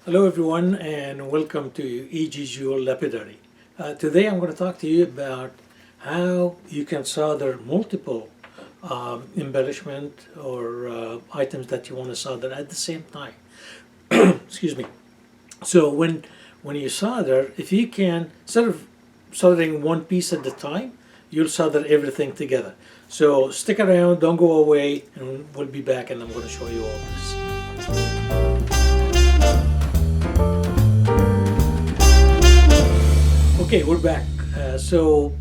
Hello everyone and welcome to EGGUAL Lapidary. Today I'm going to talk to you about how you can solder multiple embellishment or items that you want to solder at the same time. Excuse me. So when you solder, if you can, instead of soldering one piece at a time, you'll solder everything together. So stick around, don't go away, and we'll be back and I'm going to show you all this. Okay, we're back. So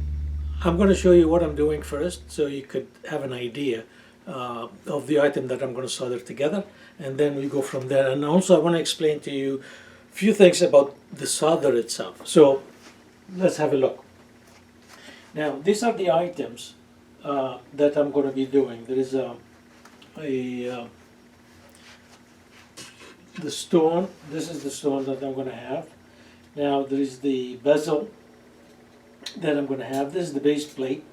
I'm going to show you what I'm doing first so you could have an idea of the item that I'm going to solder together, and then we go from there. And also I want to explain to you a few things about the solder itself. So let's have a look. Now these are the items that I'm going to be doing. There is the stone. This is the stone that I'm going to have. Now there is the bezel that I'm going to have. This is the base plate.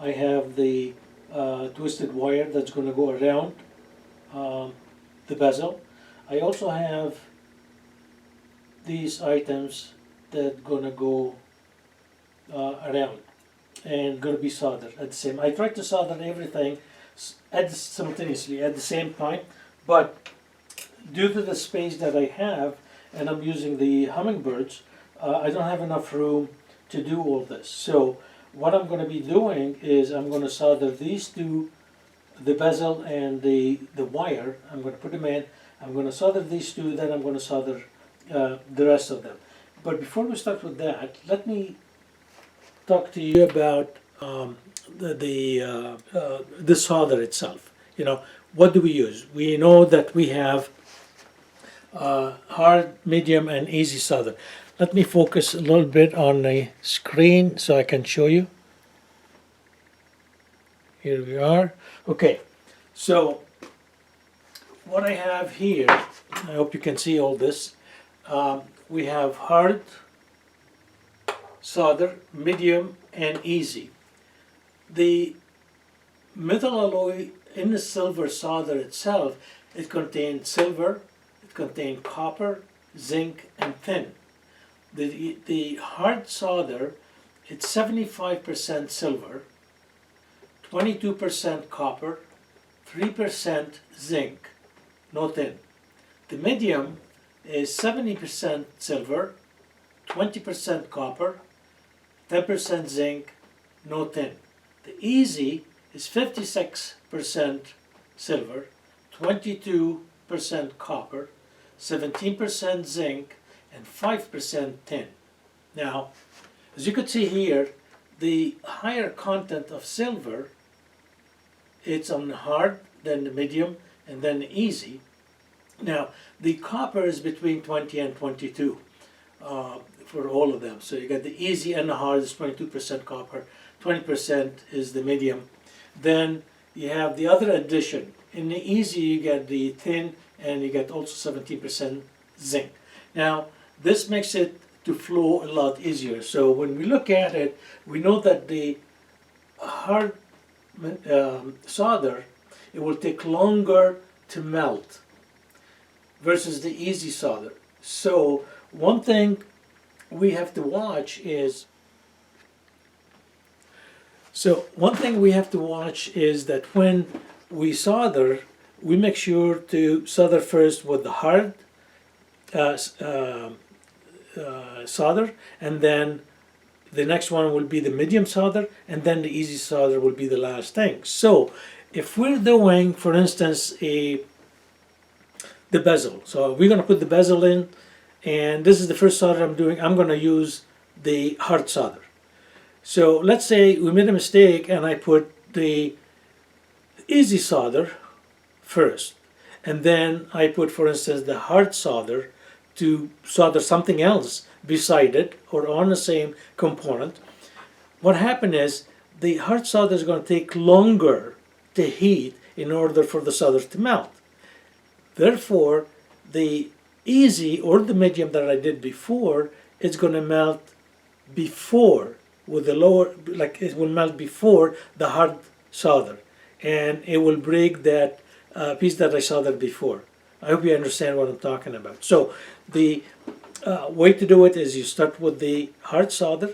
I have the twisted wire that's going to go around the bezel. I also have these items that are going to go around and going to be soldered at the same. I try to solder everything simultaneously at the same time, but due to the space that I have, and I'm using the hummingbirds, I don't have enough room to do all this. So what I'm going to be doing is I'm going to solder these two, the bezel and the wire. I'm going to put them in. I'm going to solder these two, then I'm going to solder the rest of them. But before we start with that, let me talk to you about the solder itself. You know, what do we use? We know that we have hard, medium, and easy solder. Let me focus a little bit on the screen so I can show you. Here we are. Okay, so what I have here, I hope you can see all this. We have hard solder, medium, and easy. The metal alloy in the silver solder itself, it contains silver, contain copper, zinc, and tin. The hard solder, it's 75% silver, 22% copper, 3% zinc, no tin. The medium is 70% silver, 20% copper, 10% zinc, no tin. The easy is 56% silver, 22% copper, 17% zinc, and 5% tin. Now, as you can see here, the higher content of silver, it's on the hard, then the medium, and then the easy. Now, the copper is between 20 and 22 for all of them. So you got the easy and the hard is 22% copper, 20% is the medium. Then you have the other addition. In the easy, you get the tin, and you get also 17% zinc. Now, this makes it to flow a lot easier. So when we look at it, we know that the hard solder, it will take longer to melt versus the easy solder. So one thing we have to watch is that when we solder, we make sure to solder first with the hard solder, and then the next one will be the medium solder, and then the easy solder will be the last thing. So if we're doing, for instance, the bezel, so we're going to put the bezel in, and this is the first solder I'm doing. I'm going to use the hard solder. So let's say we made a mistake and I put the easy solder first, and then I put, for instance, the hard solder to solder something else beside it or on the same component. What happened is the hard solder is going to take longer to heat in order for the solder to melt. Therefore, the easy or the medium that I did before is going to melt before, with the lower, like it will melt before the hard solder, and it will break that piece that I soldered before. I hope you understand what I'm talking about. So the way to do it is you start with the hard solder,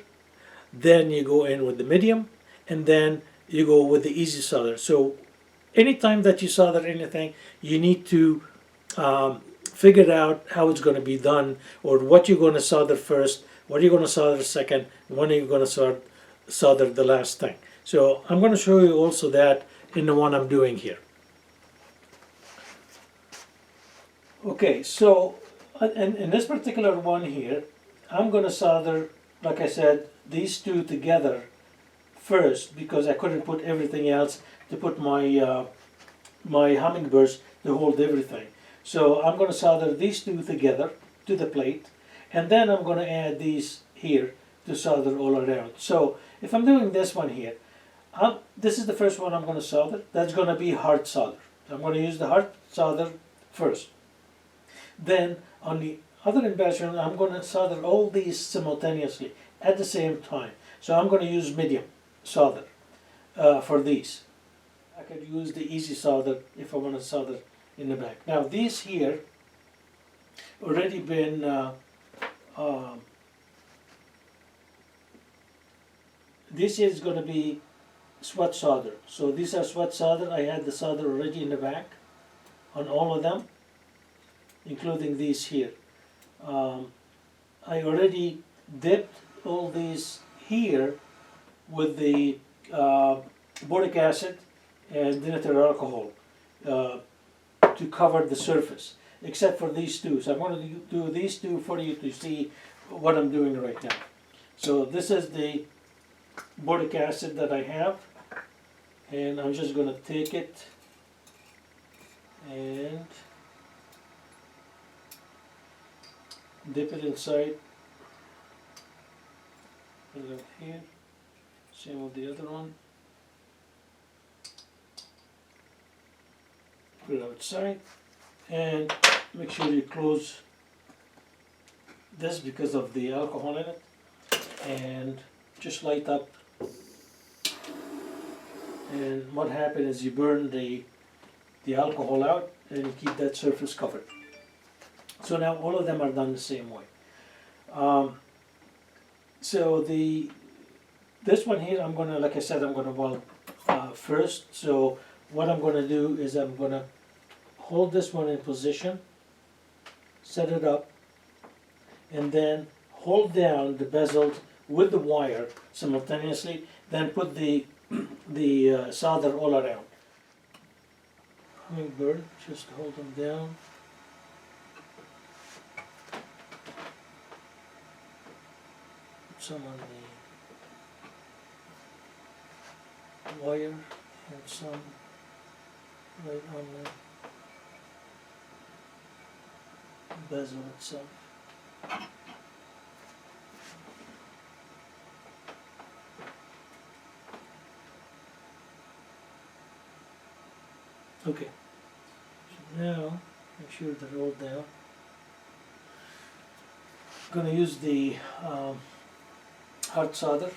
then you go in with the medium, and then you go with the easy solder. So anytime that you solder anything, you need to figure out how it's going to be done, or what you're going to solder first, what you're going to solder second, when are you going to solder the last thing. So I'm going to show you also that in the one I'm doing here. Okay, so in this particular one here, I'm going to solder, like I said, these two together first, because I couldn't put everything else to put my my hummingbirds to hold everything. So I'm going to solder these two together to the plate, and then I'm going to add these here to solder all around. So if I'm doing this one here, this is the first one I'm going to solder. That's going to be hard solder. I'm going to use the hard solder first. Then on the other embellishment, I'm going to solder all these simultaneously at the same time. So I'm going to use medium solder for these. I could use the easy solder if I want to solder in the back. Now these here already been this is going to be sweat solder. So these are sweat solder. I had the solder already in the back on all of them, including these here. I already dipped all these here with the boric acid and denatured alcohol to cover the surface, except for these two. So I'm going to do these two for you to see what I'm doing right now. So this is the boric acid that I have, and I'm just going to take it and dip it inside. Put it up here. Same with the other one. Put it outside, and make sure you close this because of the alcohol in it, and just light up. And what happens is you burn the alcohol out, and you keep that surface covered. So now all of them are done the same way. So this one here, I'm gonna, like I said, I'm gonna weld first. So what I'm gonna do is I'm gonna hold this one in position, set it up, and then hold down the bezel with the wire simultaneously. Then put the solder all around. Hummingbird, just hold them down. Some on the wire and some right on the bezel itself. Okay, so now make sure they're all down. I'm going to use the hard solder.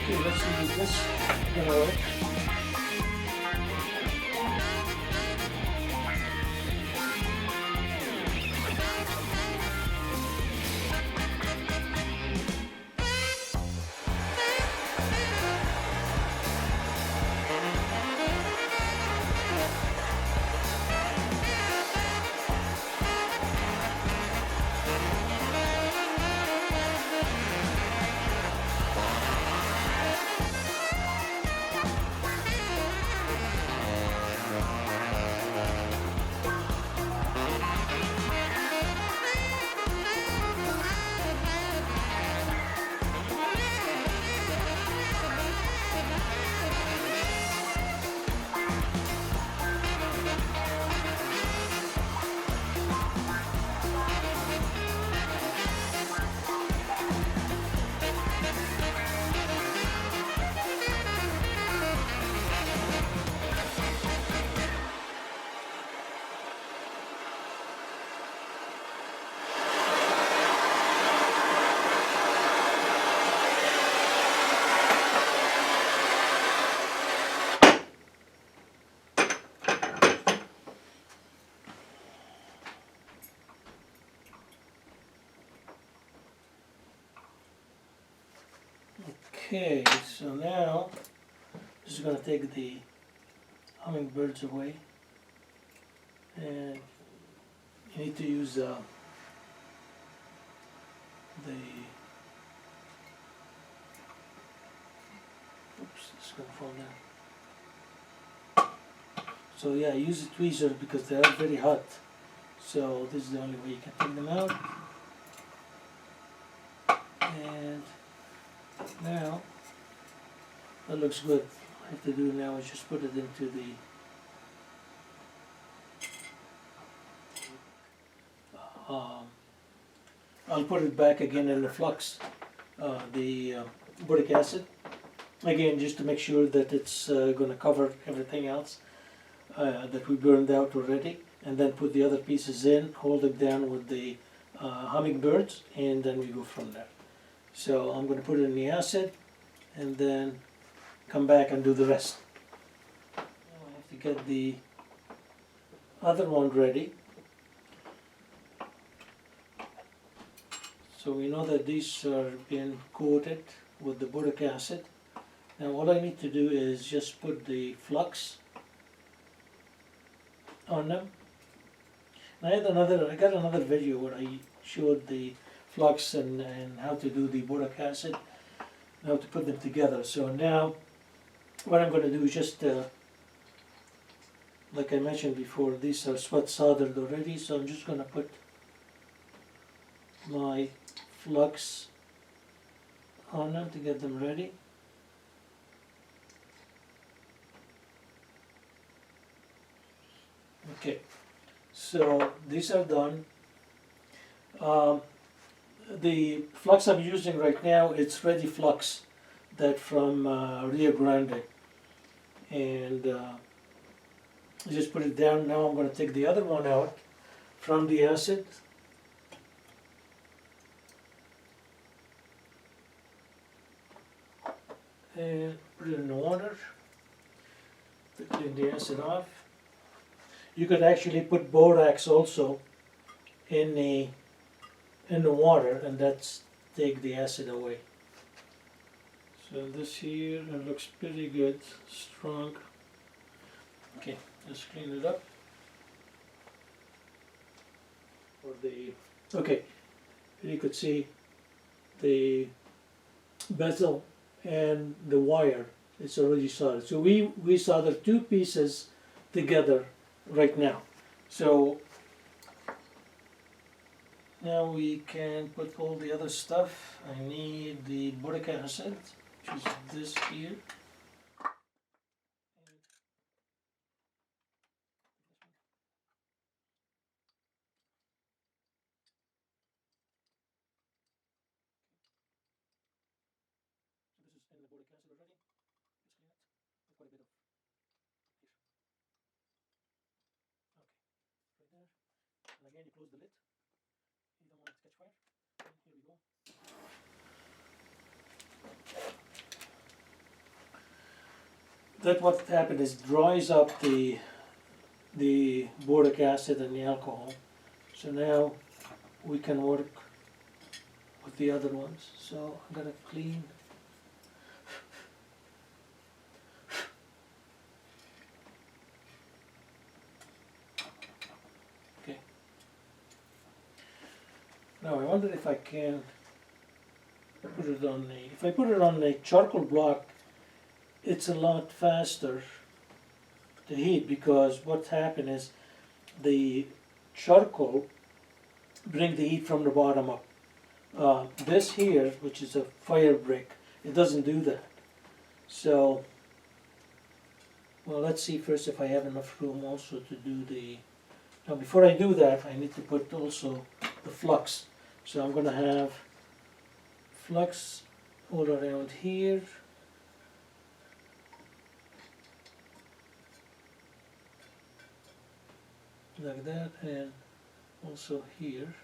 Okay, let's see if this is gonna work. Okay, so now this is going to take the hummingbirds away, and you need to use the oops, it's going to fall down. So yeah, use a tweezer because they are very hot. So this is the only way you can take them out. And now that looks good. All I have to do now is just put it into the I'll put it back again in the flux, the boric acid, again just to make sure that it's going to cover everything else that we burned out already, and then put the other pieces in, hold it down with the hummingbirds, and then we go from there. So I'm going to put it in the acid and then come back and do the rest. Now I have to get the other one ready. So we know that these are being coated with the boric acid. Now all I need to do is just put the flux on them. And I got another video where I showed the flux and how to do the boric acid, and how to put them together. So now what I'm going to do is just, like I mentioned before, these are sweat soldered already, so I'm just going to put my flux on them to get them ready. Okay, so these are done. The flux I'm using right now, it's Ready Flux, that from Rio Grande, and just put it down. Now I'm going to take the other one out from the acid. And put it in the water to clean the acid off. You could actually put borax also in the water, and that's take the acid away. So this here, it looks pretty good, strong. Okay, let's clean it up. Okay, you could see the bezel and the wire, it's already soldered. So we soldered two pieces together right now. So now we can put all the other stuff. I need the boric acid, which is this here. So this is in the boric acid already. Just clean it with quite a bit of here. Okay, right there. And again, you close the lid. You don't want it to catch fire. And here we go. That what happened is dries up the boric acid and the alcohol. So now we can work with the other ones. So I'm gonna clean. Okay. Now I wonder if I can put it on the. If I put it on the charcoal block, it's a lot faster to heat, because what's happened is the charcoal bring the heat from the bottom up. This here, which is a fire brick, it doesn't do that. So, well, let's see first if I have enough room also to do the. Now, before I do that, I need to put also the flux. So I'm going to have flux all around here. Like that, and also here.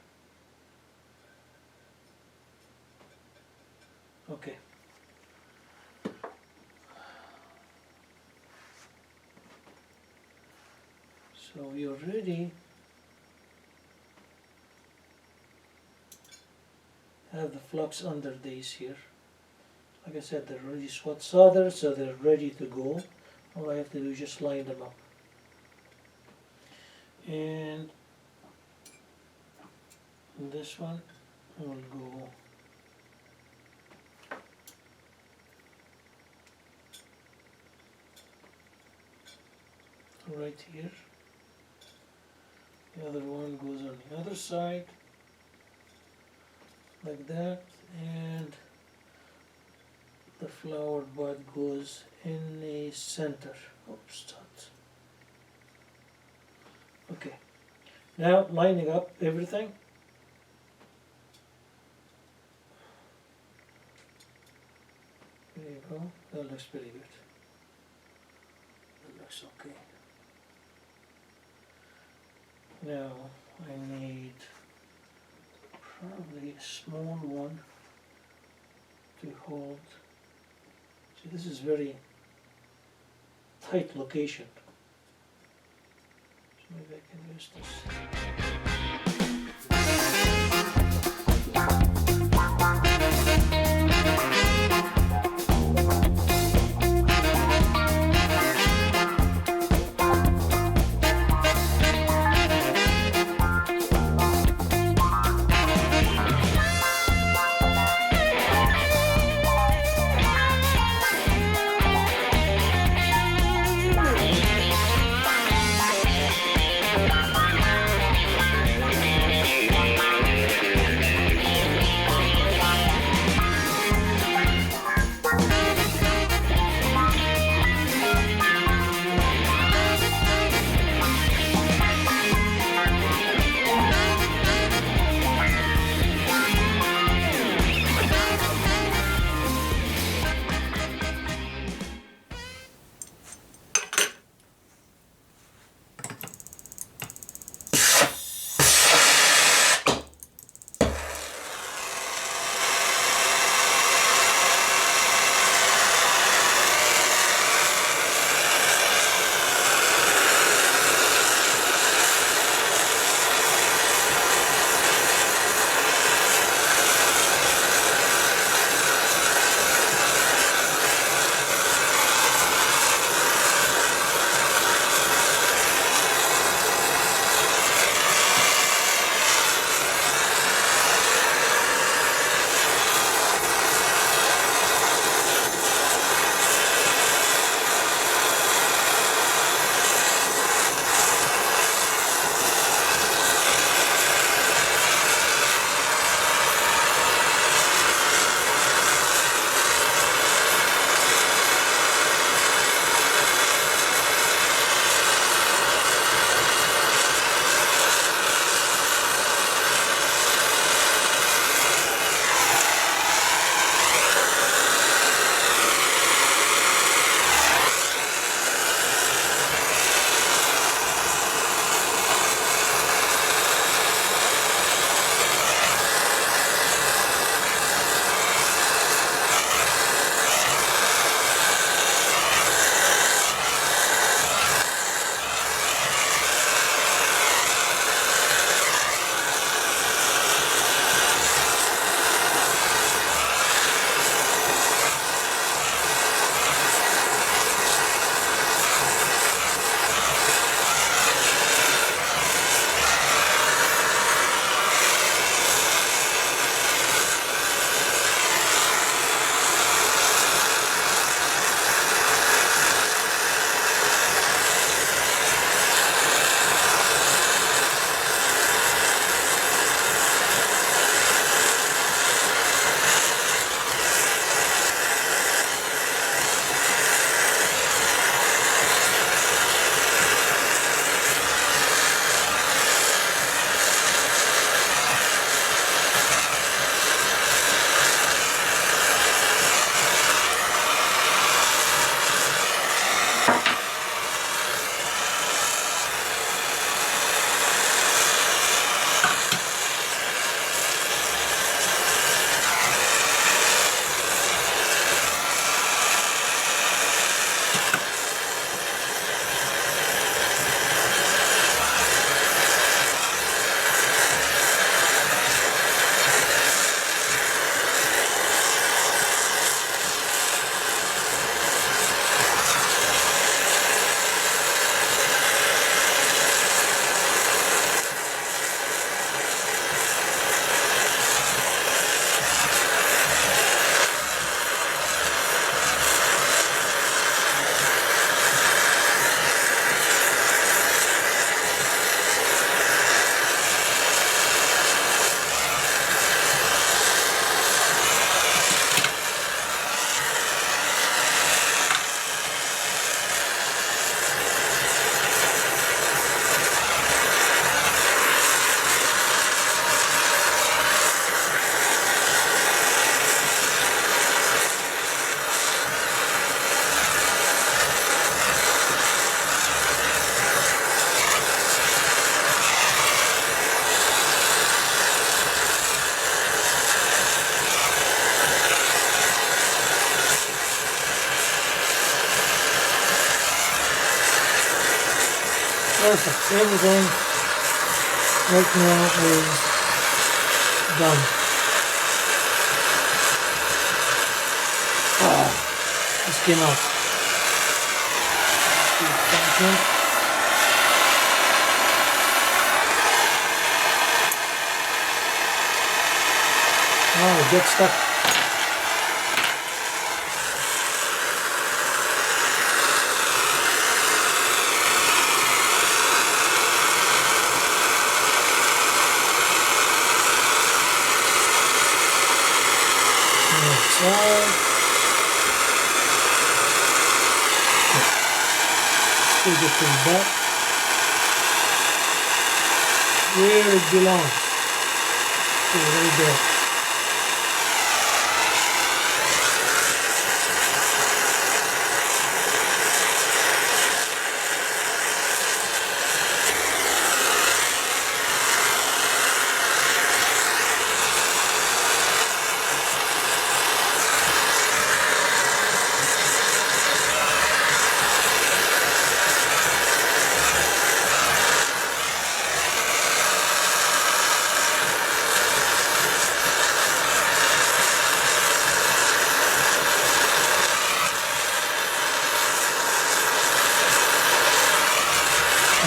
Okay. So we already have the flux under these here. Like I said, they're already swat soldered, so they're ready to go. All I have to do is just line them up. And this one will go right here. The other one goes on the other side, like that, and the flower bud goes in the center. Oops, that's okay. Now lining up everything. There you go. That looks pretty good. That looks okay. Now I need probably a small one to hold. See, this is very tight location. So maybe I can use this. Perfect. Everything right now is done. This came out. Oh, it gets stuck. Take it to the back where it belongs. So right there.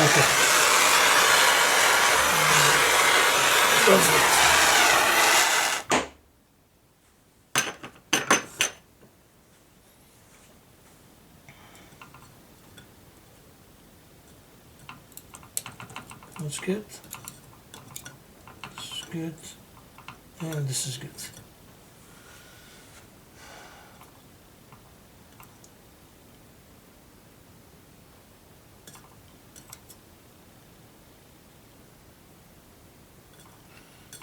Okay. Perfect. That's good. This is good. And this is good.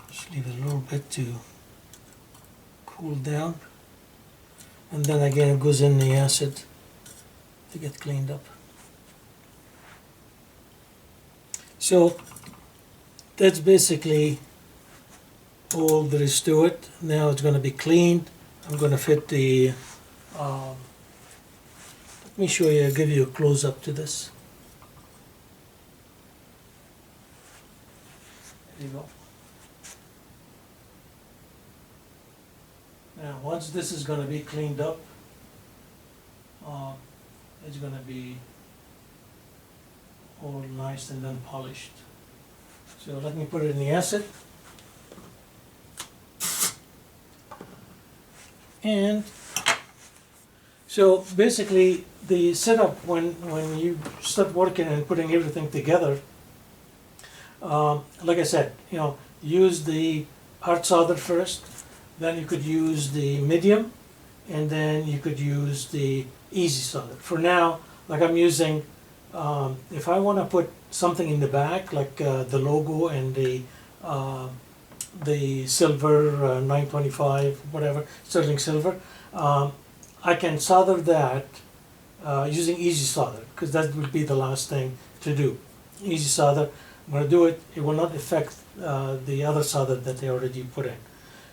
Just leave it a little bit to cool down. And then again it goes in the acid to get cleaned up. So that's basically all there is to it. Now it's going to be cleaned. I'm going to fit the, let me show you, I'll give you a close up to this. There you go. Now once this is going to be cleaned up, it's going to be all nice and then polished. So let me put it in the acid. And so basically the setup when you start working and putting everything together, like I said, use the hard solder first, then you could use the medium, and then you could use the easy solder. For now, like I'm using, if I want to put something in the back, like the logo and the silver 925, whatever, sterling silver, I can solder that using easy solder, because that would be the last thing to do. Easy solder, I'm going to do it, it will not affect the other solder that I already put in.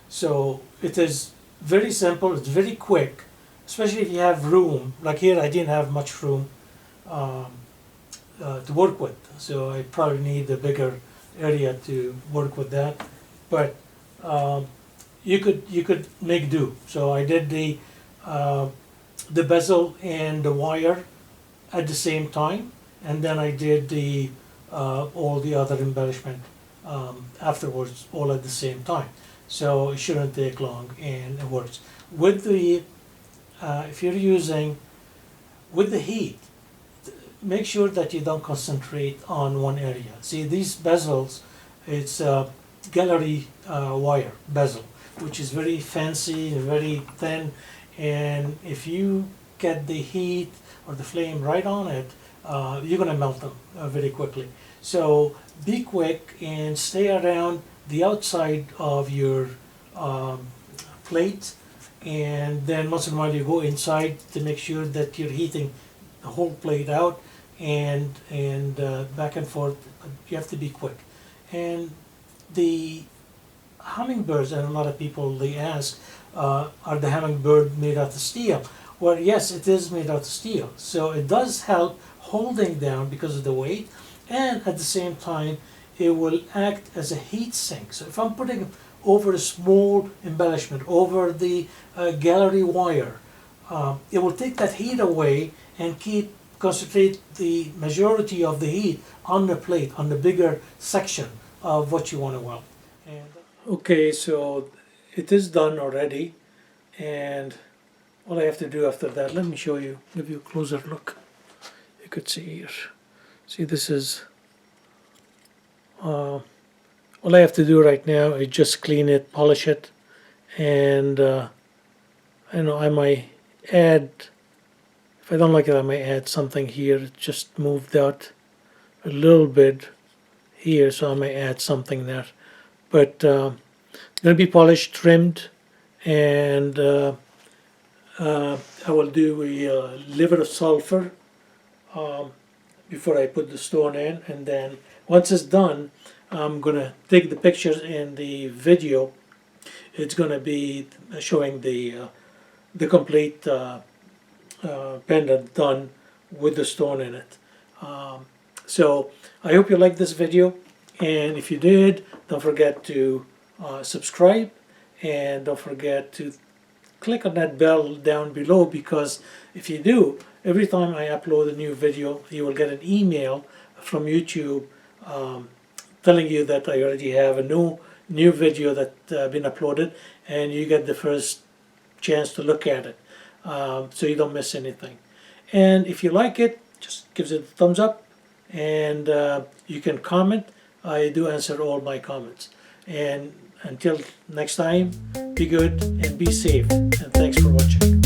So it is very simple, it's very quick, especially if you have room. Like here I didn't have much room to work with, so I probably need a bigger area to work with that. But you could make do. So I did the bezel and the wire at the same time, and then I did the all the other embellishment afterwards, all at the same time. So it shouldn't take long, and it works. With the if you're using with the heat, make sure that you don't concentrate on one area. See, these bezels, it's gallery wire bezel, which is very fancy and very thin, and if you get the heat or the flame right on it, you're going to melt them very quickly. So be quick and stay around the outside of your plate, and then once in a while you go inside to make sure that you're heating the whole plate out, and back and forth. You have to be quick. And the hummingbirds, and a lot of people they ask, are the hummingbird made out of steel? Well, yes, it is made out of steel, so it does help holding down because of the weight, and at the same time it will act as a heat sink. So if I'm putting over a small embellishment, over the gallery wire, it will take that heat away and concentrate the majority of the heat on the plate, on the bigger section of what you want to weld. Okay, so it is done already, and all I have to do after that, let me show you, give you a closer look. You could see here. See, this is, all I have to do right now is just clean it, polish it, and I might add, if I don't like it, I might add something here. It just moved out a little bit here, so I might add something there. But it'll be polished, trimmed, and I will do a liver of sulfur before I put the stone in, and then once it's done, I'm gonna take the pictures in the video. It's gonna be showing the complete pendant done with the stone in it. So I hope you liked this video, and if you did, don't forget to subscribe, and don't forget to click on that bell down below, because if you do, every time I upload a new video, you will get an email from YouTube telling you that I already have a new video that been uploaded, and you get the first chance to look at it, so you don't miss anything. And if you like it, just give it a thumbs up, and you can comment. I do answer all my comments. And until next time, be good and be safe, and thanks for watching.